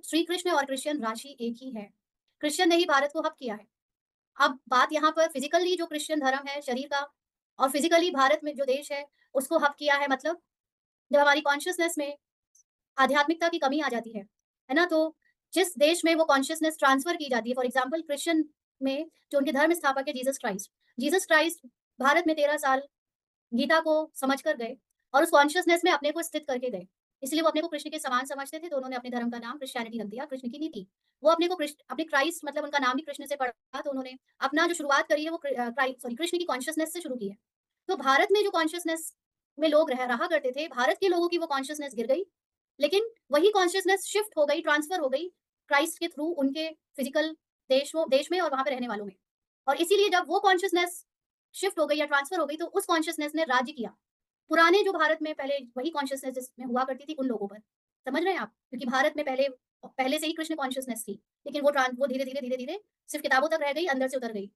श्री कृष्ण और क्रिश्चियन राशि एक ही है। क्रिश्चियन ने ही भारत को हब किया है। अब बात यहाँ पर फिजिकली जो क्रिश्चियन धर्म है शरीर का और फिजिकली भारत में जो देश है उसको हब किया है, मतलब जब हमारी कॉन्शियसनेस में आध्यात्मिकता की कमी आ जाती है ना? तो जिस देश में वो कॉन्शियसनेस ट्रांसफर की जाती है, फॉर एग्जांपल क्रिश्चियन में जो उनके धर्म स्थापक है जीसस क्राइस्ट भारत में 13 साल गीता को समझ कर गए और उस कॉन्शियसनेस में अपने को स्थित करके गए। इसलिए वो अपने को कृष्ण के समान समझते थे, तो उन्होंने अपने धर्म का नाम क्रिश्चियनिटी रख दिया, कृष्ण की नीति। वो अपने को कृष्ण अपने क्राइस्ट मतलब उनका नाम भी कृष्ण से पड़ा, तो उन्होंने अपना जो शुरुआत करी है वो कृष्ण की कॉन्शियसनेस से शुरू की है। तो भारत में जो कॉन्शियसनेस में लोग रहा करते थे, भारत के लोगों की वो कॉन्शियसनेस गिर गई, लेकिन वही कॉन्शियसनेस शिफ्ट हो गई, ट्रांसफर हो गई क्राइस्ट के थ्रू उनके फिजिकल देश में और वहाँ पे रहने वालों में। और इसीलिए जब वो कॉन्शियसनेस शिफ्ट हो गई या ट्रांसफर हो गई, तो उस कॉन्शियसनेस ने राज्य किया। पुराने जो भारत में पहले वही कॉन्शियसनेस जिसमें हुआ करती थी उन लोगों पर। समझ रहे हैं आप? क्योंकि भारत में पहले पहले से ही कृष्ण कॉन्शियसनेस थी, लेकिन वो धीरे-धीरे सिर्फ़ किताबों तक रह गई, अंदर से उतर गई।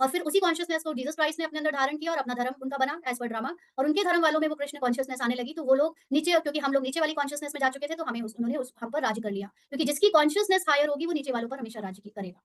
और फिर उसी कॉन्शियसनेस को जीसस क्राइस्ट ने अपने अंदर धारण किया और अपना धर्म उनका बना एज़ पर ड्रामा, और उनके धर्म वालों में वो कृष्ण कॉन्शियसनेस आने लगी, तो वो लोग नीचे, क्योंकि हम लोग नीचे वाली कॉन्शियसनेस में जा चुके थे, तो उन्होंने हम पर राज्य कर लिया। क्योंकि जिसकी कॉन्शियसनेस हायर होगी, वो नीचे वालों पर हमेशा राज्य करेगा।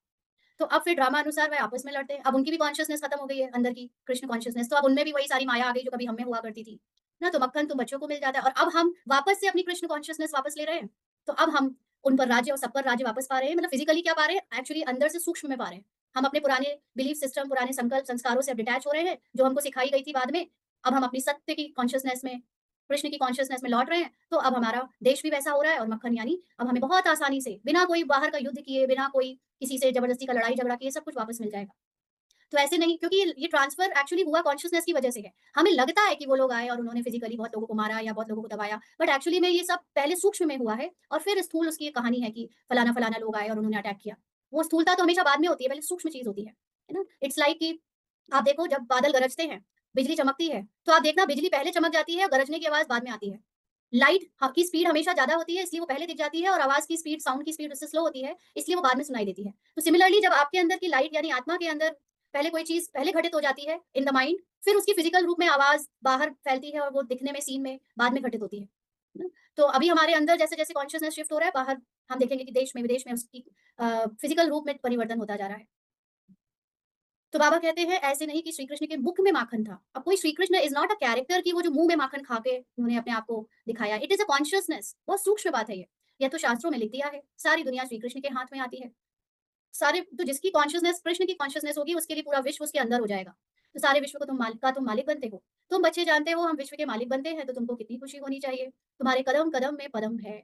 तो अब फिर ड्रामा अनुसार वह आपस में लड़ते हैं। अब उनकी भी कॉन्शियसनेस खत्म हो गई है अंदर की कृष्ण कॉन्शियसनेस, तो अब उनमें भी वही सारी माया आ गई जो कभी हम में हुआ करती थी ना। तो मक्खन तुम बच्चों को मिल जाता है, और अब हम वापस से अपनी कृष्ण कॉन्शियसनेस वापस ले रहे हैं। तो अब हम उन पर राज्य और सब पर राज्य वापस पा रहे हैं, मतलब फिजिकली क्या पा रहे हैं, एक्चुअली अंदर से सूक्ष्म में पा रहे हैं। हम अपने पुराने बिलीफ सिस्टम, पुराने संकल्प संस्कारों से अब डिटैच हो रहे हैं, जो हमको सिखाई गई थी बाद में। अब हम अपनी सत्य की कॉन्शियसनेस में, कृष्ण की कॉन्शियसनेस में लौट रहे हैं। तो अब हमारा देश भी वैसा हो रहा है, और मक्खन यानी अब हमें बहुत आसानी से, बिना कोई बाहर का युद्ध किए, बिना कोई किसी से जबरदस्ती का लड़ाई झगड़ा किए, सब कुछ वापस मिल जाएगा। तो ऐसे नहीं, क्योंकि ये ट्रांसफर एक्चुअली हुआ कॉन्शियसनेस की वजह से है। हमें लगता है कि वो लोग आए और उन्होंने फिजिकली बहुत लोगों को मारा या बहुत लोगों को दबाया, बट एक्चुअली में ये सब पहले सूक्ष्म में हुआ है, और फिर स्थूल उसकी एक कहानी है कि फलाना-फलाना लोग आए और उन्होंने अटैक किया। वो स्थूलता तो हमेशा बाद में होती है, पहले सूक्ष्म चीज़ होती है ना? इट्स लाइक कि आप देखो, जब बादल गरजते हैं, बिजली चमकती है, तो आप देखना बिजली पहले चमक जाती है और गरजने की आवाज़ बाद में आती है। लाइट की स्पीड हमेशा ज़्यादा होती है, इसलिए वो पहले दिख जाती है, और आवाज़ की स्पीड, साउंड की स्पीड उससे स्लो होती है, इसलिए वो बाद में सुनाई देती है। तो सिमिलरली जब आपके अंदर की लाइट यानी आत्मा के अंदर पहले कोई चीज़ पहले घटित हो जाती है इन द माइंड, फिर उसकी फिजिकल रूप में आवाज़ बाहर फैलती है और वो दिखने में, सीन में बाद में घटित होती है। ना? तो अभी हमारे अंदर जैसे-जैसे कॉन्शियसनेस शिफ्ट हो रहा है, बाहर हम देखेंगे कि देश में, विदेश में उसकी फिजिकल रूप में परिवर्तन होता जा रहा है। तो बाबा कहते हैं ऐसे नहीं कि श्री कृष्ण के मुख में माखन था। अब कोई Shri Krishna is not a character कि वो जो मुँह में माखन खा के उन्होंने अपने आप को दिखाया। इट इज़ अ कॉन्शियसनेस, बहुत सूक्ष्म बात है ये। यह तो शास्त्रों में लिख दिया है। सारी दुनिया श्री कृष्ण के हाथ में आती है। सारे तो जिसकी कॉन्शियसनेस कृष्ण की कॉन्शियसनेस होगी, उसके लिए पूरा विश्व उसके अंदर हो जाएगा। तो सारे विश्व को तुम मालिक बनते हो। तुम बच्चे जानते हो हम विश्व के मालिक बनते हैं, तो तुमको कितनी खुशी होनी चाहिए। तुम्हारे कदम-कदम में पदम है।